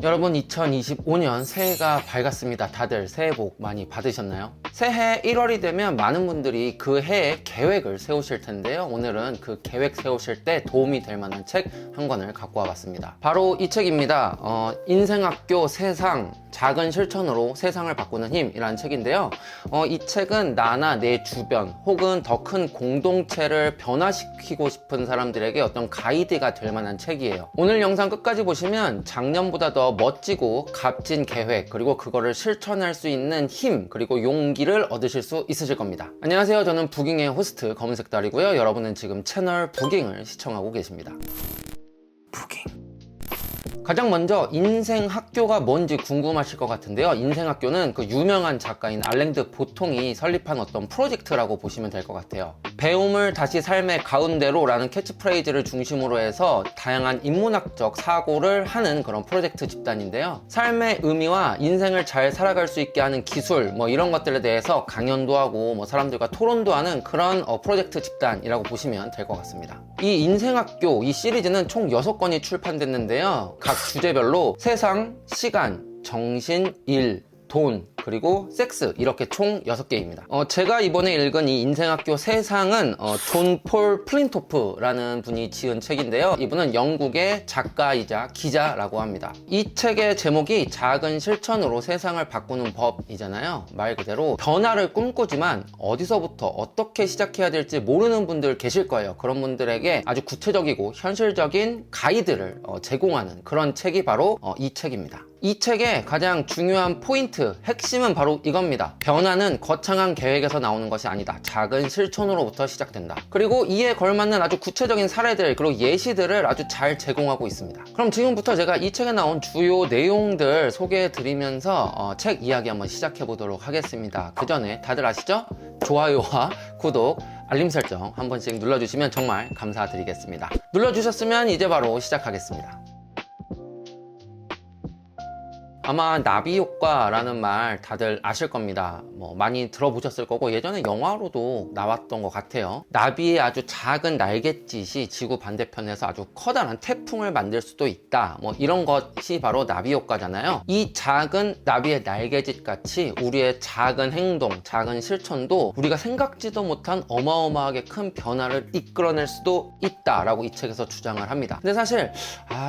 여러분 2025년 새해가 밝았습니다. 다들 새해 복 많이 받으셨나요? 새해 1월이 되면 많은 분들이 그 해의 계획을 세우실 텐데요. 오늘은 그 계획 세우실 때 도움이 될 만한 책 한 권을 갖고 와봤습니다. 바로 이 책입니다. 인생학교 세상 작은 실천으로 세상을 바꾸는 힘이라는 책인데요. 이 책은 나나 내 주변 혹은 더 큰 공동체를 변화시키고 싶은 사람들에게 어떤 가이드가 될 만한 책이에요. 오늘 영상 끝까지 보시면 작년보다 더 멋지고 값진 계획, 그리고 그거를 실천할 수 있는 힘, 그리고 용기를 얻으실 수 있으실 겁니다. 안녕하세요. 저는 부깅의 호스트 검은색달이고요. 여러분은 지금 채널 부깅을 시청하고 계십니다. 부깅. 가장 먼저 인생학교가 뭔지 궁금하실 것 같은데요. 인생학교는 그 유명한 작가인 알랭드 보통이 설립한 어떤 프로젝트라고 보시면 될 것 같아요. 배움을 다시 삶의 가운데로 라는 캐치프레이즈를 중심으로 해서 다양한 인문학적 사고를 하는 그런 프로젝트 집단인데요. 삶의 의미와 인생을 잘 살아갈 수 있게 하는 기술, 이런 것들에 대해서 강연도 하고 사람들과 토론도 하는 그런 프로젝트 집단이라고 보시면 될 것 같습니다. 이 인생학교, 이 시리즈는 총 6권이 출판됐는데요. 각 주제별로 세상, 시간, 정신, 일, 돈, 그리고 섹스, 이렇게 총 6개입니다. 제가 이번에 읽은 이 인생학교 세상은 존 폴 플린토프라는 분이 지은 책인데요. 이분은 영국의 작가이자 기자라고 합니다. 이 책의 제목이 작은 실천으로 세상을 바꾸는 법이잖아요. 말 그대로 변화를 꿈꾸지만 어디서부터 어떻게 시작해야 될지 모르는 분들 계실 거예요. 그런 분들에게 아주 구체적이고 현실적인 가이드를 제공하는 그런 책이 바로 이 책입니다. 이 책의 가장 중요한 포인트, 핵심은 바로 이겁니다. 변화는 거창한 계획에서 나오는 것이 아니다. 작은 실천으로부터 시작된다. 그리고 이에 걸맞는 아주 구체적인 사례들, 그리고 예시들을 아주 잘 제공하고 있습니다. 그럼 지금부터 제가 이 책에 나온 주요 내용들 소개해 드리면서 책 이야기 한번 시작해 보도록 하겠습니다. 그 전에 다들 아시죠? 좋아요와 구독, 알림 설정 한 번씩 눌러주시면 정말 감사드리겠습니다. 눌러주셨으면 이제 바로 시작하겠습니다. 아마 나비 효과라는 말 다들 아실 겁니다. 많이 들어보셨을 거고 예전에 영화로도 나왔던 것 같아요. 나비의 아주 작은 날갯짓이 지구 반대편에서 아주 커다란 태풍을 만들 수도 있다. 이런 것이 바로 나비 효과잖아요. 이 작은 나비의 날갯짓 같이 우리의 작은 행동, 작은 실천도 우리가 생각지도 못한 어마어마하게 큰 변화를 이끌어낼 수도 있다라고 이 책에서 주장을 합니다. 근데 사실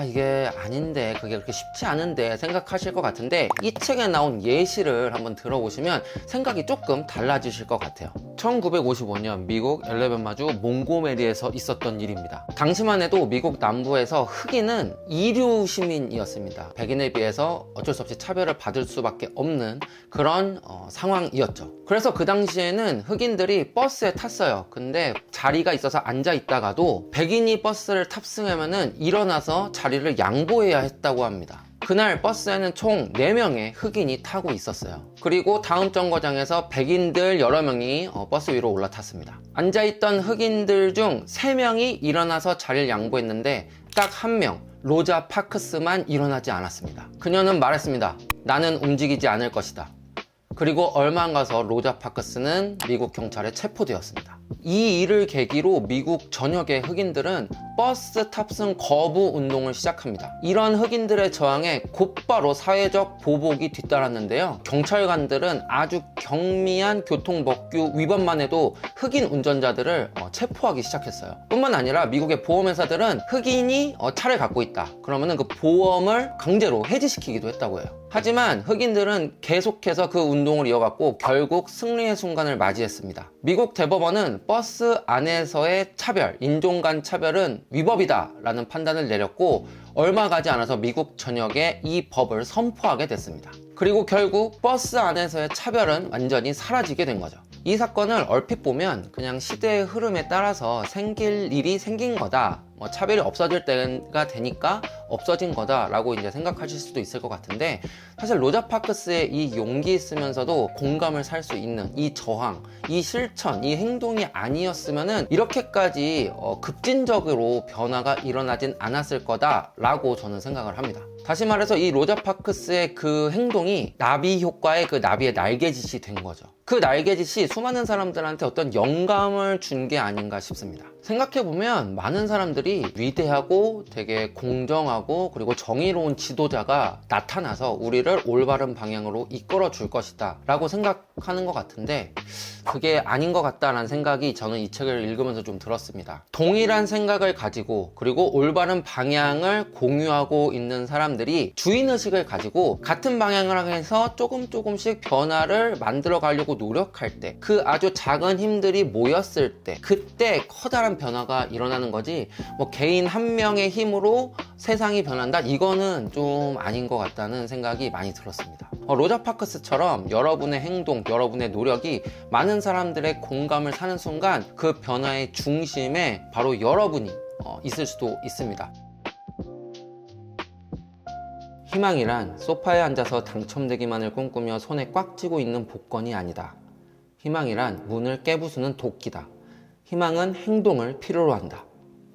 이게 아닌데, 그게 그렇게 쉽지 않은데 생각하실 것 같은데, 이 책에 나온 예시를 한번 들어보시면 생각이 조금 달라지실 것 같아요. 1955년 미국 엘레벤마주 몽고메리에서 있었던 일입니다. 당시만 해도 미국 남부에서 흑인은 이류 시민이었습니다. 백인에 비해서 어쩔 수 없이 차별을 받을 수밖에 없는 그런 상황이었죠. 그래서 그 당시에는 흑인들이 버스에 탔어요. 근데 자리가 있어서 앉아 있다가도 백인이 버스를 탑승하면은 일어나서 자리를 양보해야 했다고 합니다. 그날 버스에는 총 4명의 흑인이 타고 있었어요. 그리고 다음 정거장에서 백인들 여러 명이 버스 위로 올라탔습니다. 앉아있던 흑인들 중 3명이 일어나서 자리를 양보했는데 딱 1명, 로자 파크스만 일어나지 않았습니다. 그녀는 말했습니다. 나는 움직이지 않을 것이다. 그리고 얼마 안 가서 로자 파크스는 미국 경찰에 체포되었습니다. 이 일을 계기로 미국 전역의 흑인들은 버스 탑승 거부 운동을 시작합니다. 이런 흑인들의 저항에 곧바로 사회적 보복이 뒤따랐는데요. 경찰관들은 아주 경미한 교통법규 위반만 해도 흑인 운전자들을 체포하기 시작했어요. 뿐만 아니라 미국의 보험회사들은 흑인이 차를 갖고 있다. 그러면은 그 보험을 강제로 해지시키기도 했다고 해요. 하지만 흑인들은 계속해서 그 운동을 이어갔고 결국 승리의 순간을 맞이했습니다. 미국 대법원은 버스 안에서의 차별, 인종 간 차별은 위법이다 라는 판단을 내렸고 얼마 가지 않아서 미국 전역에 이 법을 선포하게 됐습니다. 그리고 결국 버스 안에서의 차별은 완전히 사라지게 된 거죠. 이 사건을 얼핏 보면 그냥 시대의 흐름에 따라서 생길 일이 생긴 거다, 차별이 없어질 때가 되니까 없어진 거다라고 이제 생각하실 수도 있을 것 같은데, 사실 로자 파크스의 이 용기 있으면서도 공감을 살 수 있는 이 저항, 이 실천, 이 행동이 아니었으면은 이렇게까지 급진적으로 변화가 일어나진 않았을 거다라고 저는 생각을 합니다. 다시 말해서 이 로자 파크스의 그 행동이 나비 효과의 그 나비의 날개짓이 된 거죠. 그 날개짓이 수많은 사람들한테 어떤 영감을 준 게 아닌가 싶습니다. 생각해보면 많은 사람들이 위대하고 되게 공정하고 그리고 정의로운 지도자가 나타나서 우리를 올바른 방향으로 이끌어 줄 것이다 라고 생각하는 것 같은데, 그게 아닌 것 같다라는 생각이 저는 이 책을 읽으면서 좀 들었습니다. 동일한 생각을 가지고 그리고 올바른 방향을 공유하고 있는 사람들이 주인의식을 가지고 같은 방향을 향해서 조금씩 변화를 만들어 가려고 노력할 때, 그 아주 작은 힘들이 모였을 때 그때 커다란 변화가 일어나는 거지, 뭐 개인 한 명의 힘으로 세상이 변한다? 이거는 좀 아닌 것 같다는 생각이 많이 들었습니다. 로자 파크스처럼 여러분의 행동, 여러분의 노력이 많은 사람들의 공감을 사는 순간 그 변화의 중심에 바로 여러분이 있을 수도 있습니다. 희망이란 소파에 앉아서 당첨되기만을 꿈꾸며 손에 꽉 쥐고 있는 복권이 아니다. 희망이란 문을 깨부수는 도끼다. 희망은 행동을 필요로 한다.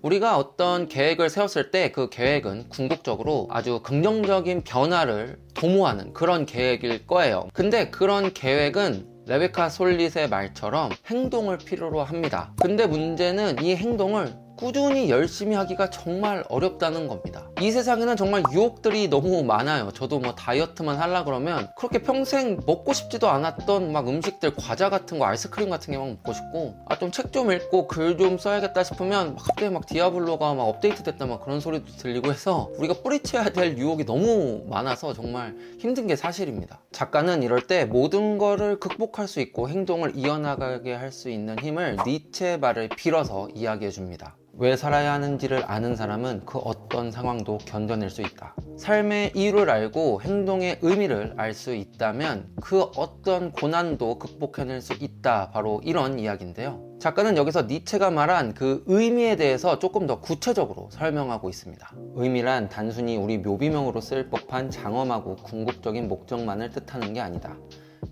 우리가 어떤 계획을 세웠을 때 그 계획은 궁극적으로 아주 긍정적인 변화를 도모하는 그런 계획일 거예요. 근데 그런 계획은 레베카 솔릿의 말처럼 행동을 필요로 합니다. 근데 문제는 이 행동을 꾸준히 열심히 하기가 정말 어렵다는 겁니다. 이 세상에는 정말 유혹들이 너무 많아요. 저도 뭐 다이어트만 하려 그러면 그렇게 평생 먹고 싶지도 않았던 막 음식들, 과자 같은 거, 아이스크림 같은 게 막 먹고 싶고, 좀 책 좀 읽고 글 좀 써야겠다 싶으면 갑자기 막 디아블로가 막 업데이트 됐다 막 그런 소리도 들리고 해서 우리가 뿌리쳐야 될 유혹이 너무 많아서 정말 힘든 게 사실입니다. 작가는 이럴 때 모든 거를 극복할 수 있고 행동을 이어나가게 할 수 있는 힘을 니체의 말을 빌어서 이야기해 줍니다. 왜 살아야 하는지를 아는 사람은 그 어떤 상황도 견뎌낼 수 있다. 삶의 이유를 알고 행동의 의미를 알 수 있다면 그 어떤 고난도 극복해낼 수 있다. 바로 이런 이야기인데요. 작가는 여기서 니체가 말한 그 의미에 대해서 조금 더 구체적으로 설명하고 있습니다. 의미란 단순히 우리 묘비명으로 쓸 법한 장엄하고 궁극적인 목적만을 뜻하는 게 아니다.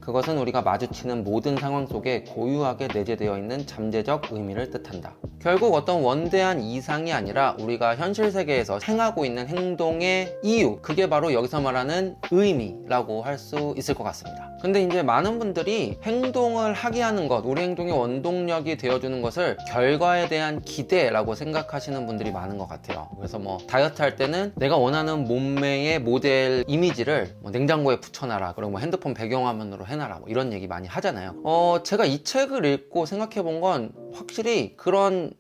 그것은 우리가 마주치는 모든 상황 속에 고유하게 내재되어 있는 잠재적 의미를 뜻한다. 결국 어떤 원대한 이상이 아니라 우리가 현실 세계에서 행하고 있는 행동의 이유, 그게 바로 여기서 말하는 의미라고 할 수 있을 것 같습니다. 근데 이제 많은 분들이 행동을 하게 하는 것, 우리 행동의 원동력이 되어주는 것을 결과에 대한 기대라고 생각하시는 분들이 많은 것 같아요. 그래서 뭐 다이어트 할 때는 내가 원하는 몸매의 모델 이미지를 뭐 냉장고에 붙여놔라, 그리고 뭐 핸드폰 배경화면으로 해놔라, 뭐 이런 얘기 많이 하잖아요. 제가 이 책을 읽고 생각해 본 건 확실히 그런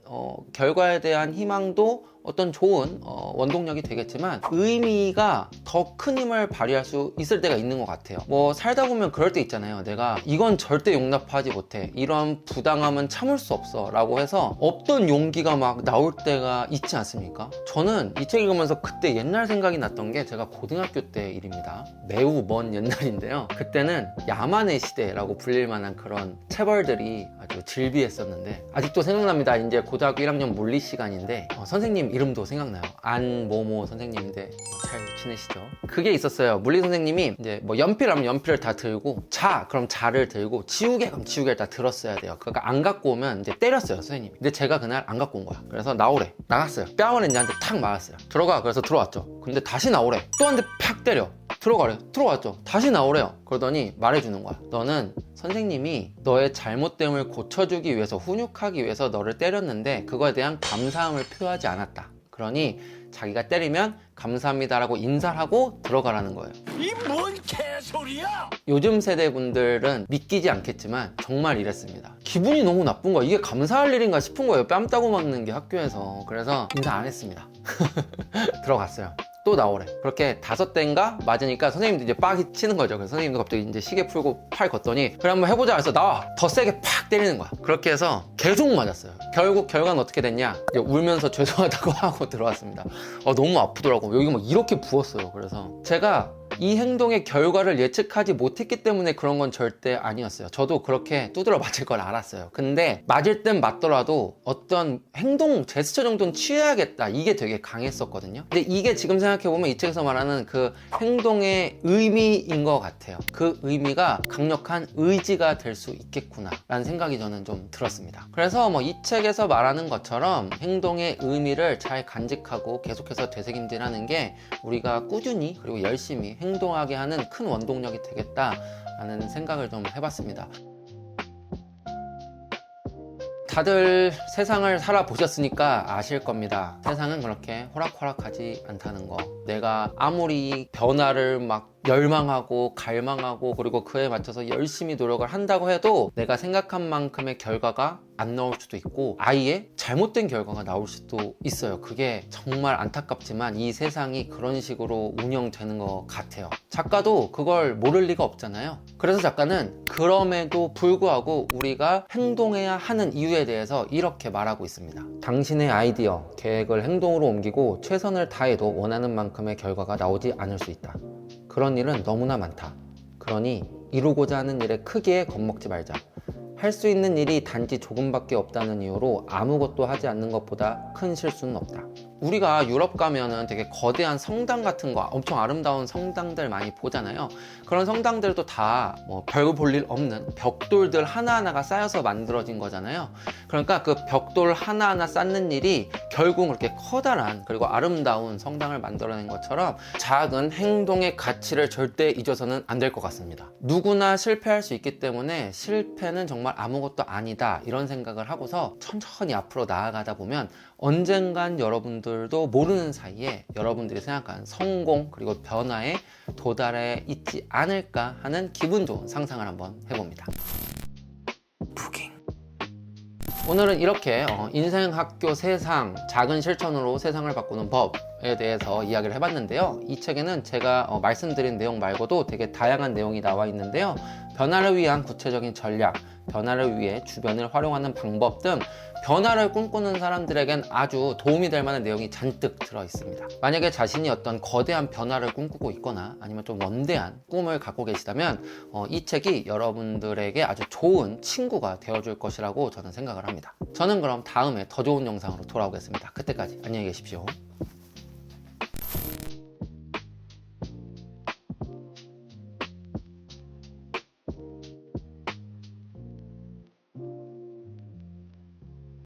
결과에 대한 희망도 어떤 좋은 원동력이 되겠지만 의미가 더 큰 힘을 발휘할 수 있을 때가 있는 것 같아요. 뭐 살다 보면 그럴 때 있잖아요. 내가 이건 절대 용납하지 못해, 이런 부당함은 참을 수 없어 라고 해서 없던 용기가 막 나올 때가 있지 않습니까? 저는 이 책 읽으면서 그때 옛날 생각이 났던 게 제가 고등학교 때 일입니다. 매우 먼 옛날인데요. 그때는 야만의 시대라고 불릴 만한 그런 체벌들이 아주 질비했었는데, 아직도 생각납니다. 이제 고등학교 1학년 물리 시간인데 선생님 이름도 생각나요. 안모모 선생님인데 잘 지내시죠? 그게 있었어요. 물리 선생님이 이제 뭐 연필하면 연필을 다 들고, 그럼 자를 들고, 지우개 그럼 지우개를 다 들었어야 돼요. 그러니까 안 갖고 오면 이제 때렸어요, 선생님이. 근데 제가 그날 안 갖고 온 거야. 그래서 나오래. 나갔어요. 뺨을 이제 한 대 탁 맞았어요. 들어가. 그래서 들어왔죠. 근데 다시 나오래. 또 한 대 팍 때려. 들어가래. 들어왔죠. 다시 나오래요. 그러더니 말해주는 거야. 너는 선생님이 너의 잘못됨을 고쳐주기 위해서, 훈육하기 위해서 너를 때렸는데 그거에 대한 감사함을 표하지 않았다. 그러니 자기가 때리면 감사합니다라고 인사를 하고 들어가라는 거예요. 이 뭔 개소리야! 요즘 세대 분들은 믿기지 않겠지만 정말 이랬습니다. 기분이 너무 나쁜 거야. 이게 감사할 일인가 싶은 거예요. 뺨 따고 맞는 게 학교에서. 그래서 인사 안 했습니다. 들어갔어요. 또 나오래. 그렇게 5대인가 맞으니까 선생님도 이제 빡이 치는 거죠. 그래서 선생님도 갑자기 이제 시계 풀고 팔 걷더니 그래 한번 해보자 해서 나와. 더 세게 팍 때리는 거야. 그렇게 해서 계속 맞았어요. 결국 결과는 어떻게 됐냐? 이제 울면서 죄송하다고 하고 들어왔습니다. 너무 아프더라고. 여기 막 이렇게 부었어요. 그래서 제가 이 행동의 결과를 예측하지 못했기 때문에 그런 건 절대 아니었어요. 저도 그렇게 두드러 맞을 걸 알았어요. 근데 맞을 땐 맞더라도 어떤 행동, 제스처 정도는 취해야겠다, 이게 되게 강했었거든요. 근데 이게 지금 생각해보면 이 책에서 말하는 그 행동의 의미인 것 같아요. 그 의미가 강력한 의지가 될 수 있겠구나 라는 생각이 저는 좀 들었습니다. 그래서 뭐 이 책에서 말하는 것처럼 행동의 의미를 잘 간직하고 계속해서 되새김질하는 게 우리가 꾸준히 그리고 열심히 행동하게 하는 큰 원동력이 되겠다라는 생각을 좀 해봤습니다. 다들 세상을 살아보셨으니까 아실 겁니다. 세상은 그렇게 호락호락하지 않다는 거. 내가 아무리 변화를 막 열망하고 갈망하고 그리고 그에 맞춰서 열심히 노력을 한다고 해도 내가 생각한 만큼의 결과가 안 나올 수도 있고 아예 잘못된 결과가 나올 수도 있어요. 그게 정말 안타깝지만 이 세상이 그런 식으로 운영되는 것 같아요. 작가도 그걸 모를 리가 없잖아요. 그래서 작가는 그럼에도 불구하고 우리가 행동해야 하는 이유에 대해서 이렇게 말하고 있습니다. 당신의 아이디어, 계획을 행동으로 옮기고 최선을 다해도 원하는 만큼의 결과가 나오지 않을 수 있다. 그런 일은 너무나 많다. 그러니 이루고자 하는 일에 크게 겁먹지 말자. 할 수 있는 일이 단지 조금밖에 없다는 이유로 아무것도 하지 않는 것보다 큰 실수는 없다. 우리가 유럽 가면은 되게 거대한 성당 같은 거, 엄청 아름다운 성당들 많이 보잖아요. 그런 성당들도 다 뭐 별거 볼 일 없는 벽돌들 하나하나가 쌓여서 만들어진 거잖아요. 그러니까 그 벽돌 하나하나 쌓는 일이 결국 그렇게 커다란 그리고 아름다운 성당을 만들어낸 것처럼 작은 행동의 가치를 절대 잊어서는 안 될 것 같습니다. 누구나 실패할 수 있기 때문에 실패는 정말 아무것도 아니다 이런 생각을 하고서 천천히 앞으로 나아가다 보면 언젠간 여러분들도 모르는 사이에 여러분들이 생각한 성공 그리고 변화에 도달해 있지 않을까 하는 기분 좋은 상상을 한번 해봅니다. 부킹. 오늘은 이렇게 인생, 학교, 세상, 작은 실천으로 세상을 바꾸는 법에 대해서 이야기를 해봤는데요. 이 책에는 제가 말씀드린 내용 말고도 되게 다양한 내용이 나와 있는데요. 변화를 위한 구체적인 전략, 변화를 위해 주변을 활용하는 방법 등 변화를 꿈꾸는 사람들에겐 아주 도움이 될 만한 내용이 잔뜩 들어 있습니다. 만약에 자신이 어떤 거대한 변화를 꿈꾸고 있거나 아니면 좀 원대한 꿈을 갖고 계시다면 이 책이 여러분들에게 아주 좋은 친구가 되어줄 것이라고 저는 생각을 합니다. 저는 그럼 다음에 더 좋은 영상으로 돌아오겠습니다. 그때까지 안녕히 계십시오.